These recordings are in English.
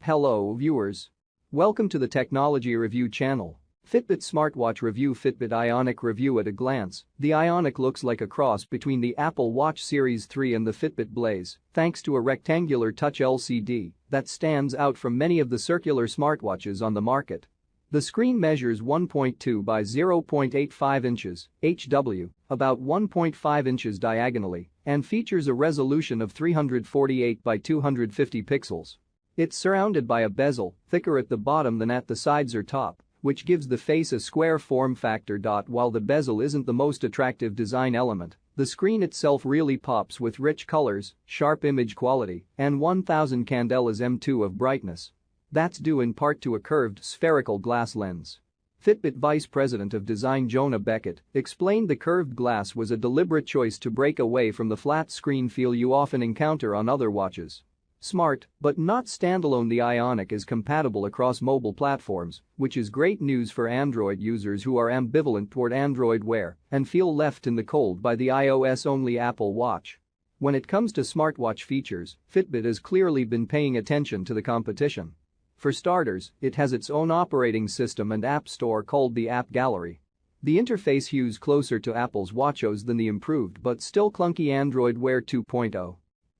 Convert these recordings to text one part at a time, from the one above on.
Hello viewers. Welcome to the Technology Review channel. Fitbit Smartwatch Review. Fitbit Ionic Review. At a glance, the Ionic looks like a cross between the Apple Watch Series 3 and the Fitbit Blaze, thanks to a rectangular touch LCD that stands out from many of the circular smartwatches on the market. The screen measures 1.2 by 0.85 inches (HW), about 1.5 inches diagonally, and features a resolution of 348 by 250 pixels. It's surrounded by a bezel, thicker at the bottom than at the sides or top, which gives the face a square form factor. While the bezel isn't the most attractive design element, the screen itself really pops with rich colors, sharp image quality, and 1000 candelas M2 of brightness. That's due in part to a curved spherical glass lens. Fitbit Vice President of Design Jonah Beckett explained the curved glass was a deliberate choice to break away from the flat screen feel you often encounter on other watches. Smart, but not standalone. The Ionic is compatible across mobile platforms, which is great news for Android users who are ambivalent toward Android Wear and feel left in the cold by the iOS-only Apple Watch. When it comes to smartwatch features, Fitbit has clearly been paying attention to the competition. For starters, it has its own operating system and app store called the App Gallery. The interface hews closer to Apple's WatchOS than the improved but still clunky Android Wear 2.0.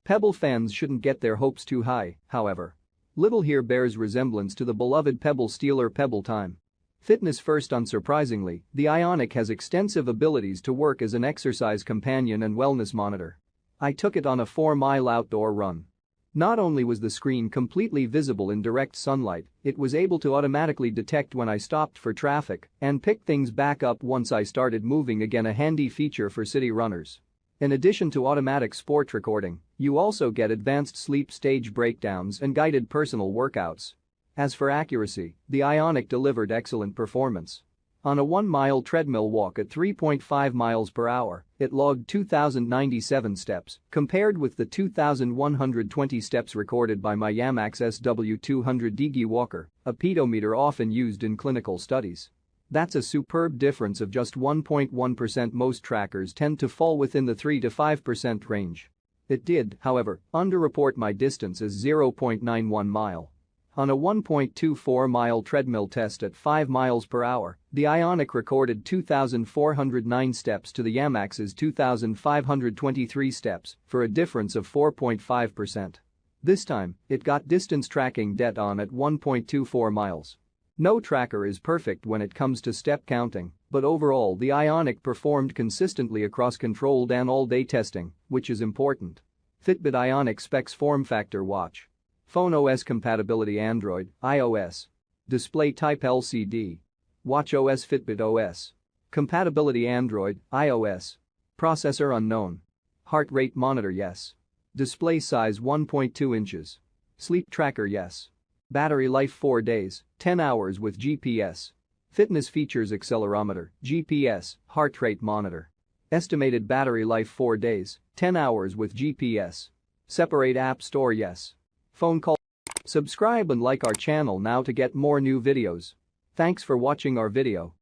Pebble fans shouldn't get their hopes too high, however. Little here bears resemblance to the beloved Pebble stealer Pebble Time. Fitness first. Unsurprisingly, the Ionic has extensive abilities to work as an exercise companion and wellness monitor. I took it on a 4-mile outdoor run. Not only was the screen completely visible in direct sunlight, it was able to automatically detect when I stopped for traffic and pick things back up once I started moving again, a handy feature for city runners. In addition to automatic sport recording, you also get advanced sleep stage breakdowns and guided personal workouts. As for accuracy, the Ionic delivered excellent performance. On a 1-mile treadmill walk at 3.5 miles per hour, it logged 2,097 steps, compared with the 2,120 steps recorded by my Yamax SW200 Digi walker, a pedometer often used in clinical studies. That's a superb difference of just 1.1%. Most trackers tend to fall within the 3 to 5% range. It did, however, underreport my distance as 0.91 mile. On a 1.24-mile treadmill test at 5 miles per hour, the Ionic recorded 2,409 steps to the Yamax's 2,523 steps for a difference of 4.5%. This time, it got distance tracking dead on at 1.24 miles. No tracker is perfect when it comes to step counting, but overall the Ionic performed consistently across controlled and all-day testing, which is important. Fitbit Ionic specs: form factor watch. Phone OS compatibility: Android, iOS. Display type LCD. Watch OS: Fitbit OS. Compatibility: Android, iOS. Processor: unknown. Heart rate monitor: yes. Display size: 1.2 inches. Sleep tracker: yes. Battery life: 4 days, 10 hours with GPS. Fitness features: accelerometer, GPS, heart rate monitor. Estimated battery life: 4 days, 10 hours with GPS. Separate app store: yes. Phone call. Subscribe and like our channel now to get more new videos. Thanks for watching our video.